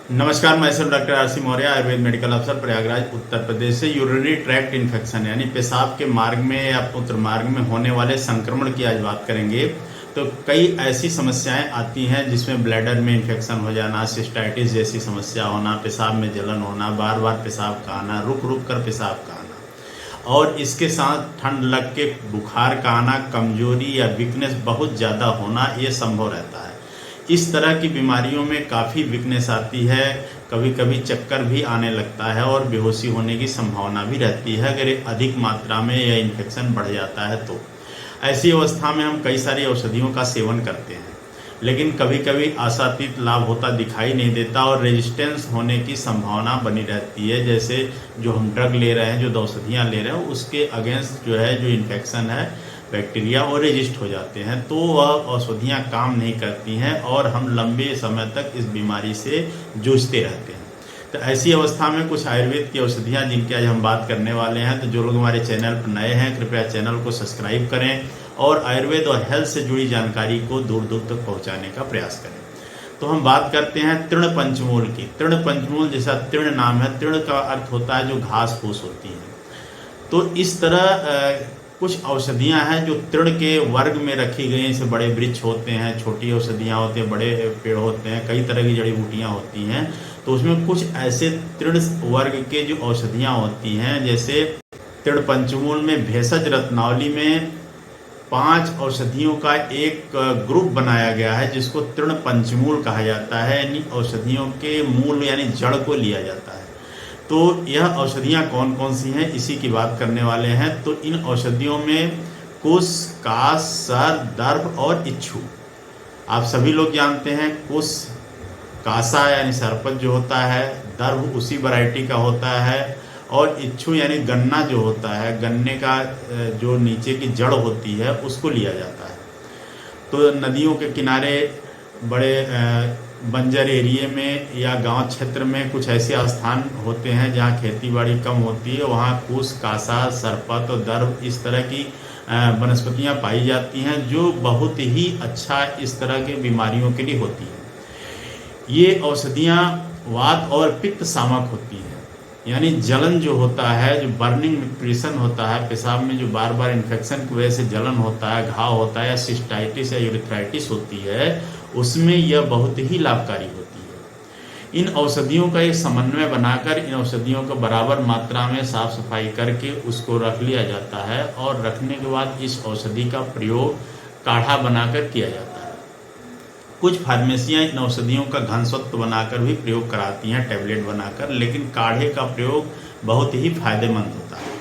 नमस्कार, मैं sir doctor RC. Maurya, Ayurveda medical अफसर, प्रयागराज, उत्तर प्रदेश से। यूरिनरी ट्रैक्ट इन्फेक्शन यानी पेशाब के मार्ग में या मूत्र मार्ग में होने वाले संक्रमण की आज बात करेंगे। तो कई ऐसी समस्याएं आती हैं जिसमें ब्लैडर में इन्फेक्शन हो जाना, सिस्टाइटिस जैसी समस्या होना, पेशाब में जलन होना, बार बार पेशाब का आना, रुक रुक कर पेशाब का आना, और इसके साथ ठंड लग के बुखार का आना, कमजोरी या वीकनेस बहुत ज़्यादा होना, ये संभव रहता है। इस तरह की बीमारियों में काफ़ी वीकनेस आती है, कभी कभी चक्कर भी आने लगता है और बेहोशी होने की संभावना भी रहती है अगर अधिक मात्रा में यह इन्फेक्शन बढ़ जाता है तो। ऐसी अवस्था में हम कई सारी औषधियों का सेवन करते हैं, लेकिन कभी कभी आशातीत लाभ होता दिखाई नहीं देता और रेजिस्टेंस होने की संभावना बनी रहती है। जैसे जो हम ड्रग ले रहे हैं, जो औषधियाँ ले रहे हैं, उसके अगेंस्ट जो है जो इन्फेक्शन है, बैक्टीरिया वो रेजिस्ट हो जाते हैं, तो वह औषधियाँ काम नहीं करती हैं और हम लंबे समय तक इस बीमारी से जूझते रहते हैं। तो ऐसी अवस्था में कुछ आयुर्वेद की औषधियाँ जिनकी आज हम बात करने वाले हैं, तो जो लोग हमारे चैनल पर नए हैं कृपया चैनल को सब्सक्राइब करें और आयुर्वेद और हेल्थ से जुड़ी जानकारी को दूर दूर तक पहुँचाने का प्रयास करें। तो हम बात करते हैं तृण पंचमूल की। तृण पंचमूल जैसा तृण नाम है, तृण का अर्थ होता है जो घास फूस होती है। तो इस तरह कुछ औषधियाँ हैं जो तृण के वर्ग में रखी गई हैं। जैसे बड़े वृक्ष होते हैं, छोटी औषधियाँ होती हैं, बड़े पेड़ होते हैं, कई तरह की जड़ी बूटियाँ होती हैं। तो उसमें कुछ ऐसे तृण वर्ग के जो औषधियाँ होती हैं, जैसे तृण पंचमूल में भेषज रत्नावली में 5 औषधियों का एक ग्रुप बनाया गया है जिसको तृण पंचमूल कहा जाता है। यानी औषधियों के मूल यानी जड़ को लिया जाता है। तो यह औषधियाँ कौन कौन सी हैं इसी की बात करने वाले हैं। तो इन औषधियों में कुश, कास, सर, दर्भ और इच्छू आप सभी लोग जानते हैं। कुश कासा यानी सरपत जो होता है, दर्भ उसी वैरायटी का होता है, और इच्छू यानी गन्ना जो होता है, गन्ने का जो नीचे की जड़ होती है उसको लिया जाता है। तो नदियों के किनारे, बड़े बंजर एरिए में या गांव क्षेत्र में कुछ ऐसे स्थान होते हैं जहां खेती बाड़ी कम होती है, वहां कुश, कासा, सरपत और दर्भ इस तरह की वनस्पतियां पाई जाती हैं जो बहुत ही अच्छा इस तरह के बीमारियों के लिए होती है। ये औषधियां वात और पित्त सामक होती हैं, यानी जलन जो होता है, जो बर्निंग न्यूट्रिशन होता है, पेशाब में जो बार बार इन्फेक्शन की वजह से जलन होता है, घाव होता है, या सिस्टाइटिस या यूरिथ्राइटिस होती है, उसमें यह बहुत ही लाभकारी होती है। इन औषधियों का एक समन्वय बनाकर इन औषधियों को बराबर मात्रा में साफ सफाई करके उसको रख लिया जाता है, और रखने के बाद इस औषधि का प्रयोग काढ़ा बनाकर किया जाता है। कुछ फार्मेसियाँ इन औषधियों का घनस्वत्व बनाकर भी प्रयोग कराती हैं, टैबलेट बनाकर, लेकिन काढ़े का प्रयोग बहुत ही फायदेमंद होता है।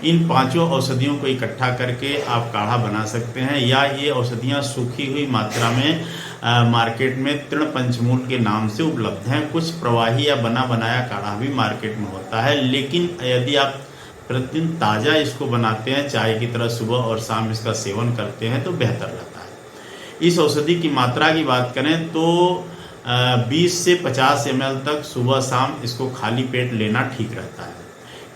इन 5 औषधियों को इकट्ठा करके आप काढ़ा बना सकते हैं, या ये औषधियाँ सूखी हुई मात्रा में मार्केट में तृण पंचमूल के नाम से उपलब्ध हैं। कुछ प्रवाही या बना बनाया काढ़ा भी मार्केट में होता है, लेकिन यदि आप प्रतिदिन ताज़ा इसको बनाते हैं, चाय की तरह सुबह और शाम इसका सेवन करते हैं तो बेहतर रहता है। इस औषधि की मात्रा की बात करें तो 20 से 50 ml तक सुबह शाम इसको खाली पेट लेना ठीक रहता है।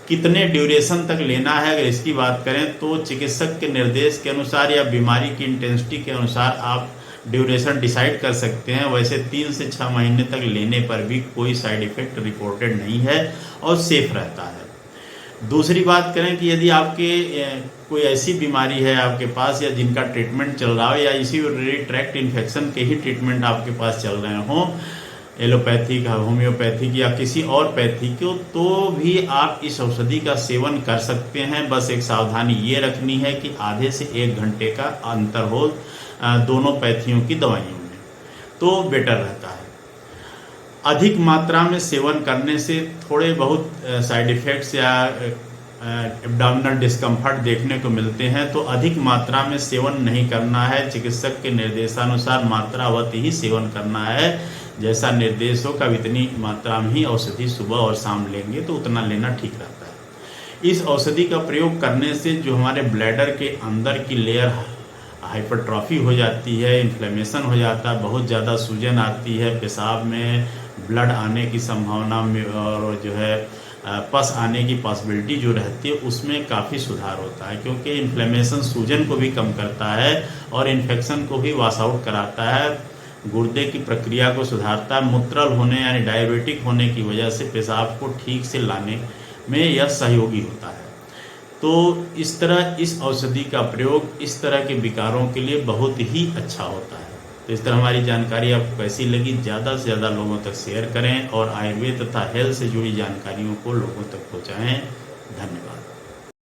कितने ड्यूरेशन तक लेना है अगर इसकी बात करें तो चिकित्सक के निर्देश के अनुसार या बीमारी की इंटेंसिटी के अनुसार आप ड्यूरेशन डिसाइड कर सकते हैं। वैसे 3 से 6 महीने तक लेने पर भी कोई साइड इफेक्ट रिपोर्टेड नहीं है और सेफ रहता है। दूसरी बात करें कि यदि आपके कोई ऐसी बीमारी है आपके पास, या जिनका ट्रीटमेंट चल रहा हो, या इसी यूरिनरी ट्रैक्ट इन्फेक्शन के ही ट्रीटमेंट आपके पास चल रहे हों, एलोपैथिक, होम्योपैथिक या किसी और पैथी को, तो भी आप इस औषधि का सेवन कर सकते हैं। बस एक सावधानी ये रखनी है कि आधे से 1 घंटे का अंतर हो दोनों पैथियों की दवाइयों में, तो बेटर रहता है। अधिक मात्रा में सेवन करने से थोड़े बहुत साइड इफ़ेक्ट्स या एब्डोमिनल डिस्कम्फर्ट देखने को मिलते हैं, तो अधिक मात्रा में सेवन नहीं करना है। चिकित्सक के निर्देशानुसार मात्रावत ही सेवन करना है। जैसा निर्देश हो का इतनी मात्रा में ही औषधि सुबह और शाम लेंगे तो उतना लेना ठीक रहता है। इस औषधि का प्रयोग करने से जो हमारे ब्लैडर के अंदर की लेयर हाइपरट्रॉफी हो जाती है, इन्फ्लेमेशन हो जाता है, बहुत ज़्यादा सूजन आती है, पेशाब में ब्लड आने की संभावना में और जो है पस आने की पॉसिबिलिटी जो रहती है उसमें काफ़ी सुधार होता है, क्योंकि इन्फ्लेमेशन सूजन को भी कम करता है और इन्फेक्शन को भी वॉश आउट कराता है। गुर्दे की प्रक्रिया को सुधारता है। मूत्रल होने यानी डायबिटिक होने की वजह से पेशाब को ठीक से लाने में यह सहयोगी होता है। तो इस तरह इस औषधि का प्रयोग इस तरह के विकारों के लिए बहुत ही अच्छा होता है। तो इस तरह हमारी जानकारी आपको कैसी लगी, ज़्यादा से ज़्यादा लोगों तक शेयर करें और आयुर्वेद तथा हेल्थ से जुड़ी जानकारियों को लोगों तक पहुँचाएँ। धन्यवाद।